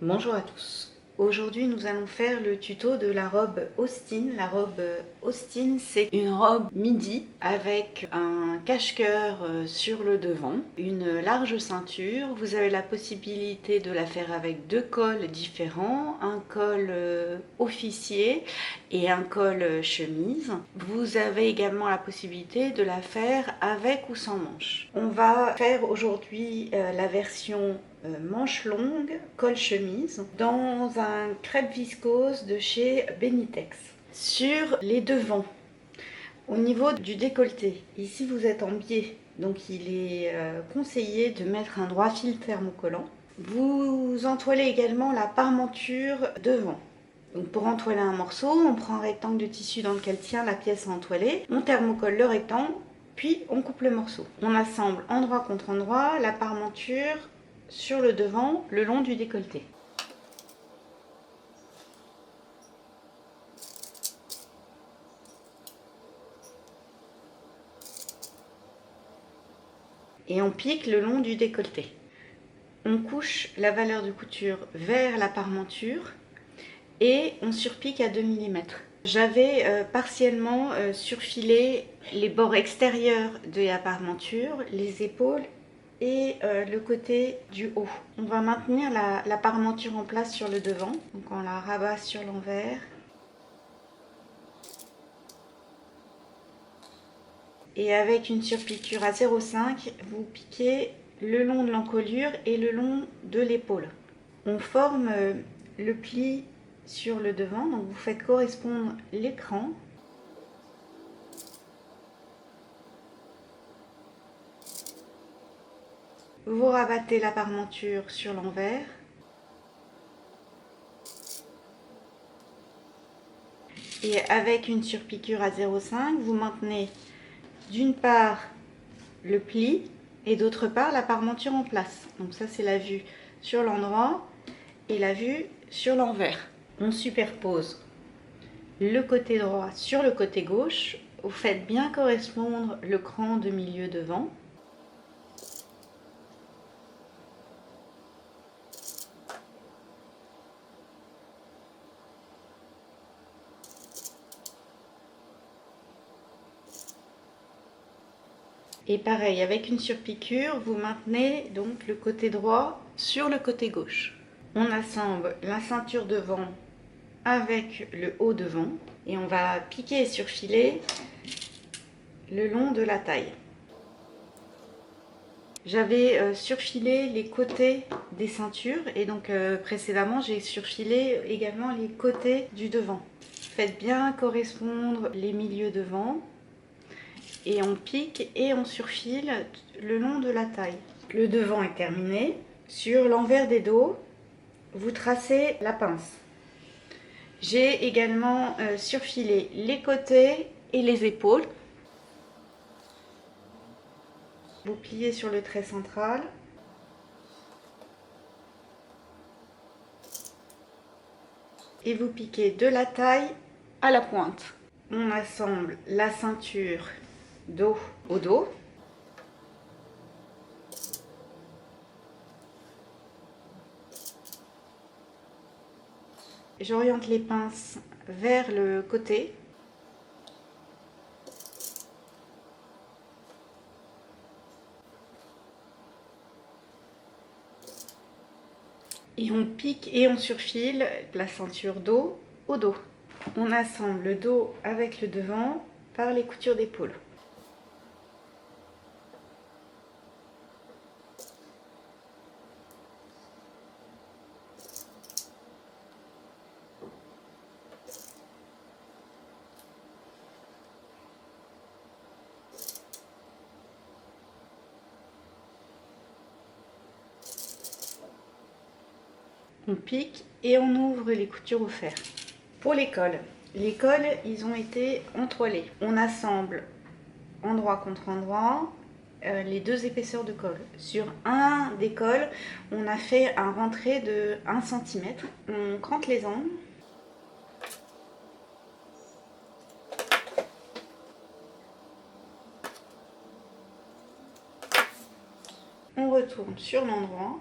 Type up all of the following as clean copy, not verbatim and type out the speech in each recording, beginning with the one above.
Bonjour à tous. Aujourd'hui, nous allons faire le tuto de la robe Austin. La robe Austin, c'est une robe midi avec un cache-cœur sur le devant, une large ceinture. Vous avez la possibilité de la faire avec deux cols différents, un col officier et un col chemise. Vous avez également la possibilité de la faire avec ou sans manches. On va faire aujourd'hui la version manche longue, col chemise, dans un crêpe viscose de chez Benitex. Sur les devants, au niveau du décolleté, ici vous êtes en biais, donc il est conseillé de mettre un droit fil thermocollant. Vous entoilez également la parmenture devant. Donc pour entoiler un morceau, on prend un rectangle de tissu dans lequel tient la pièce à entoiler, on thermocolle le rectangle, puis on coupe le morceau. On assemble endroit contre endroit la parmenture sur le devant, le long du décolleté. Et on pique le long du décolleté. On couche la valeur de couture vers la parmenture et on surpique à 2 mm. J'avais partiellement surfilé les bords extérieurs de la parmenture, les épaules et le côté du haut. On va maintenir la parmenture en place sur le devant, donc on la rabat sur l'envers. Et avec une surpiqûre à 0,5, vous piquez le long de l'encolure et le long de l'épaule. On forme le pli sur le devant, donc vous faites correspondre l'écran. Vous rabattez la parmenture sur l'envers. Et avec une surpiqûre à 0,5, vous maintenez d'une part le pli et d'autre part la parmenture en place. Donc ça c'est la vue sur l'endroit et la vue sur l'envers. On superpose le côté droit sur le côté gauche. Vous faites bien correspondre le cran de milieu devant. Et pareil, avec une surpiqûre, vous maintenez donc le côté droit sur le côté gauche. On assemble la ceinture devant avec le haut devant et on va piquer et surfiler le long de la taille. J'avais surfilé les côtés des ceintures et donc précédemment j'ai surfilé également les côtés du devant. Faites bien correspondre les milieux devant et on pique et on surfile le long de la taille. Le devant est terminé. Sur l'envers des dos, vous tracez la pince. J'ai également surfilé les côtés et les épaules. Vous pliez sur le trait central. Et vous piquez de la taille à la pointe. On assemble la ceinture dos au dos. J'oriente les pinces vers le côté. Et on pique et on surfile la ceinture dos au dos. On assemble le dos avec le devant par les coutures d'épaule. On pique et on ouvre les coutures au fer. Pour les cols, ils ont été entoilés. On assemble endroit contre endroit les deux épaisseurs de colle. Sur un des cols, on a fait un rentré de 1 cm. On crante les angles. On retourne sur l'endroit.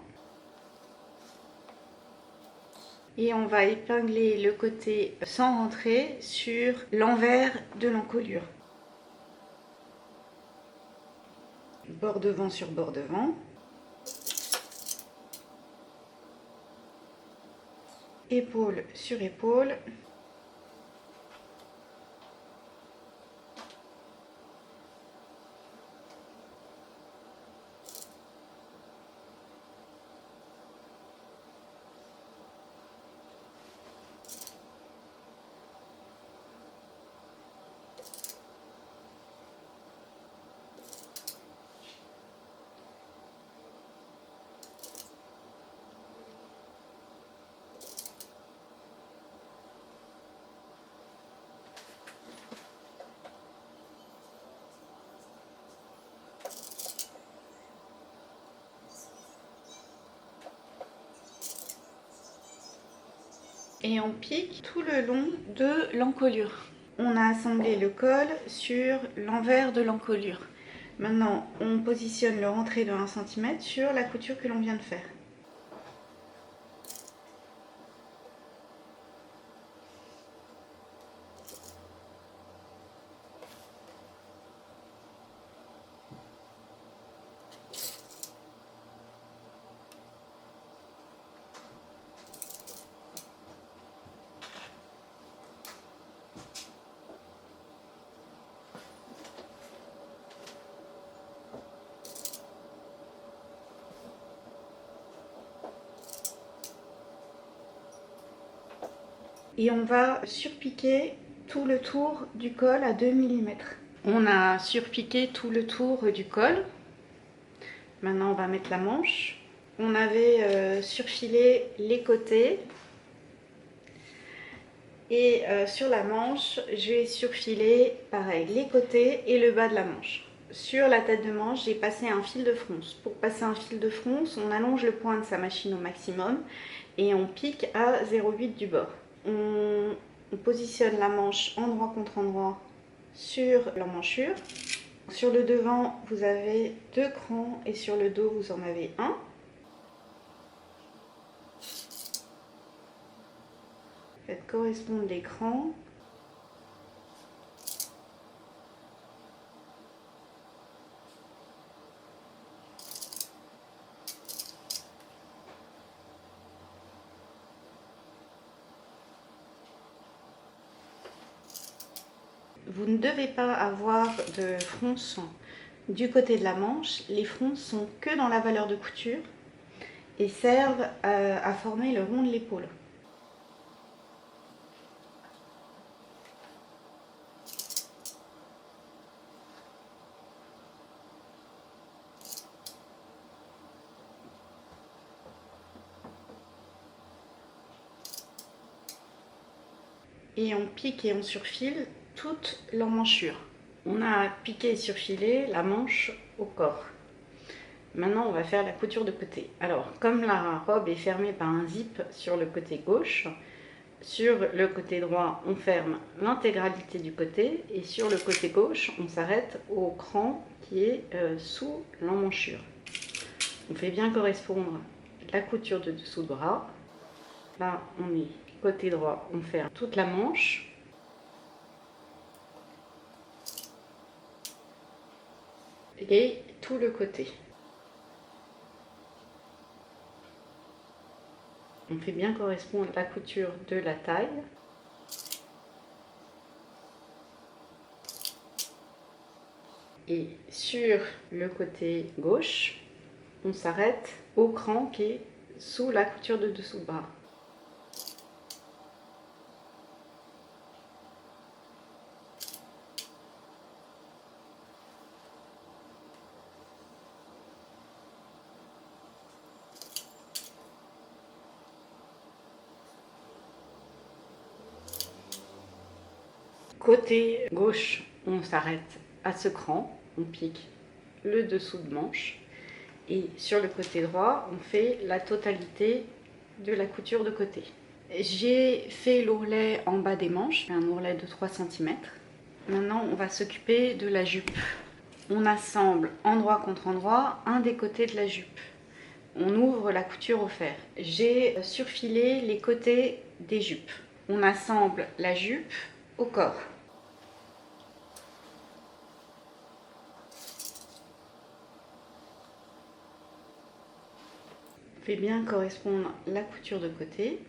Et on va épingler le côté sans rentrer sur l'envers de l'encolure. Bord devant sur bord devant. Épaule sur épaule. Et on pique tout le long de l'encolure. On a assemblé le col sur l'envers de l'encolure. Maintenant, on positionne le rentré de 1 cm sur la couture que l'on vient de faire. Et on va surpiquer tout le tour du col à 2 mm. On a surpiqué tout le tour du col. Maintenant, on va mettre la manche. On avait surfilé les côtés. Et sur la manche, je vais surfiler pareil les côtés et le bas de la manche. Sur la tête de manche, j'ai passé un fil de fronce. Pour passer un fil de fronce, on allonge le point de sa machine au maximum et on pique à 0,8 du bord. On positionne la manche endroit contre endroit sur l'emmanchure. Sur le devant, vous avez 2 crans et sur le dos, vous en avez un. Faites correspondre les crans. Vous ne devez pas avoir de fronce du côté de la manche. Les fronces sont que dans la valeur de couture et servent à former le rond de l'épaule. Et on pique et on surfile toute l'emmanchure. On a piqué et surfilé la manche au corps. Maintenant, on va faire la couture de côté. Alors, comme la robe est fermée par un zip sur le côté gauche, sur le côté droit, on ferme l'intégralité du côté et sur le côté gauche, on s'arrête au cran qui est sous l'emmanchure. On fait bien correspondre la couture de dessous de bras. Là, on est côté droit, on ferme toute la manche. Et tout le côté. On fait bien correspondre la couture de la taille. Et sur le côté gauche, on s'arrête au cran qui est sous la couture de dessous de bras. Côté gauche, on s'arrête à ce cran, on pique le dessous de manche. Et sur le côté droit, on fait la totalité de la couture de côté. J'ai fait l'ourlet en bas des manches, un ourlet de 3 cm. Maintenant, on va s'occuper de la jupe. On assemble endroit contre endroit un des côtés de la jupe. on ouvre la couture au fer. J'ai surfilé les côtés des jupes. On assemble la jupe au corps. Fait bien correspondre la couture de côté.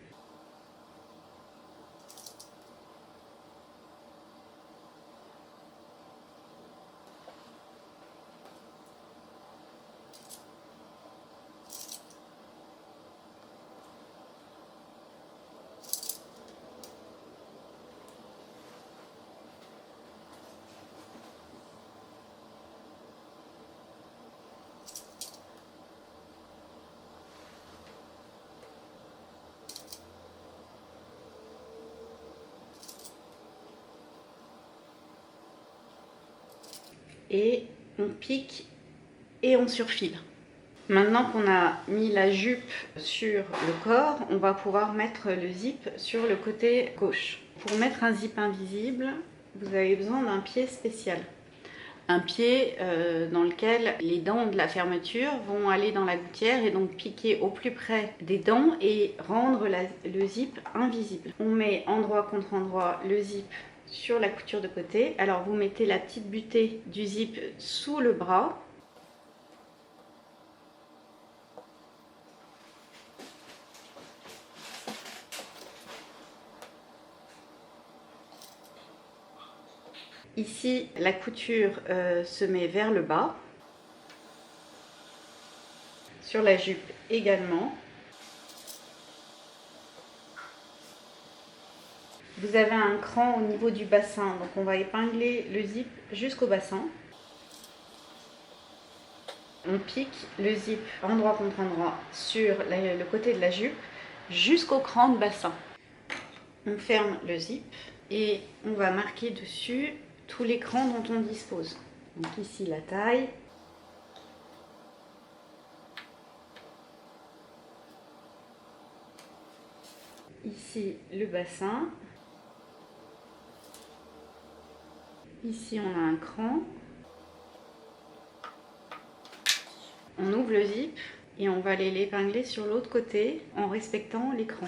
Et on pique et on surfile. Maintenant qu'on a mis la jupe sur le corps, on va pouvoir mettre le zip sur le côté gauche. Pour mettre un zip invisible, vous avez besoin d'un pied spécial. Un pied dans lequel les dents de la fermeture vont aller dans la gouttière et donc piquer au plus près des dents et rendre le zip invisible. On met endroit contre endroit le zip sur la couture de côté. Alors vous mettez la petite butée du zip sous le bras. Ici, la couture se met vers le bas. Sur la jupe également. Vous avez un cran au niveau du bassin, donc on va épingler le zip jusqu'au bassin. On pique le zip endroit contre endroit sur le côté de la jupe jusqu'au cran de bassin. On ferme le zip et on va marquer dessus tous les crans dont on dispose. Donc ici la taille. Ici le bassin. Ici on a un cran. On ouvre le zip et on va aller l'épingler sur l'autre côté en respectant l'écran.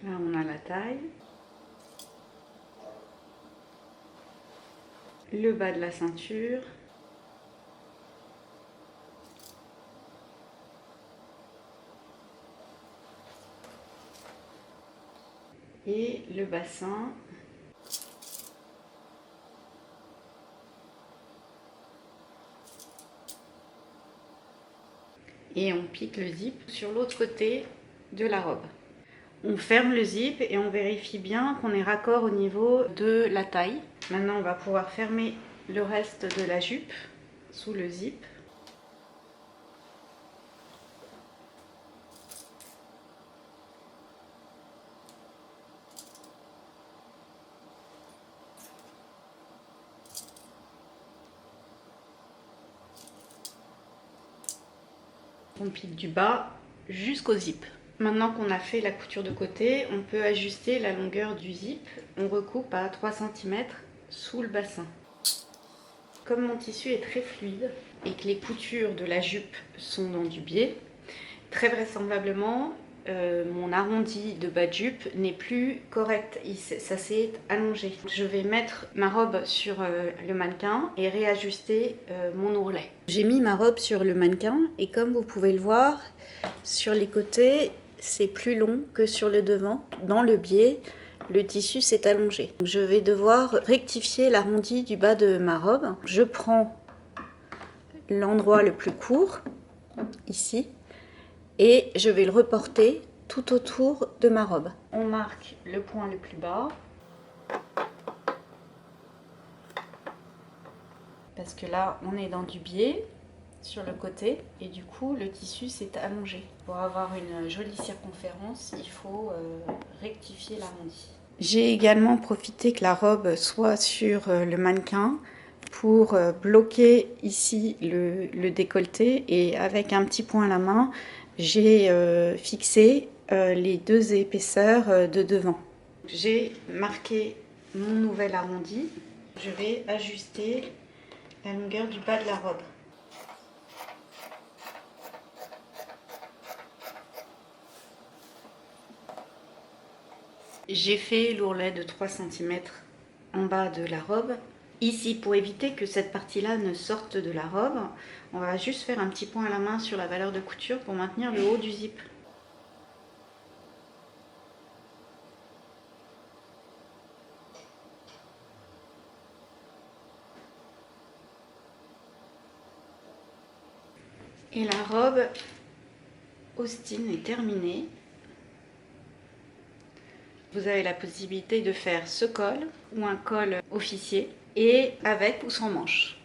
Là on a la taille, le bas de la ceinture, et le bassin. Et on pique le zip sur l'autre côté de la robe. On ferme le zip et on vérifie bien qu'on est raccord au niveau de la taille. Maintenant on va pouvoir fermer le reste de la jupe sous le zip. On pique du bas jusqu'au zip. Maintenant qu'on a fait la couture de côté, on peut ajuster la longueur du zip. On recoupe à 3 cm sous le bassin. Comme mon tissu est très fluide et que les coutures de la jupe sont dans du biais, très vraisemblablement, mon arrondi de bas de jupe n'est plus correct, ça s'est allongé. Je vais mettre ma robe sur le mannequin et réajuster mon ourlet. J'ai mis ma robe sur le mannequin et comme vous pouvez le voir, sur les côtés, c'est plus long que sur le devant. Dans le biais, le tissu s'est allongé. Je vais devoir rectifier l'arrondi du bas de ma robe. Je prends l'endroit le plus court, ici, et je vais le reporter tout autour de ma robe. On marque le point le plus bas, parce que là on est dans du biais sur le côté et du coup le tissu s'est allongé. Pour avoir une jolie circonférence, il faut rectifier l'arrondi. J'ai également profité que la robe soit sur le mannequin pour bloquer ici le décolleté, et avec un petit point à la main, j'ai fixé les deux épaisseurs de devant. J'ai marqué mon nouvel arrondi. Je vais ajuster la longueur du bas de la robe. J'ai fait l'ourlet de 3 cm en bas de la robe. Ici, pour éviter que cette partie-là ne sorte de la robe, on va juste faire un petit point à la main sur la valeur de couture pour maintenir le haut du zip. Et la robe Austin est terminée. Vous avez la possibilité de faire ce col ou un col officier et avec ou sans manches.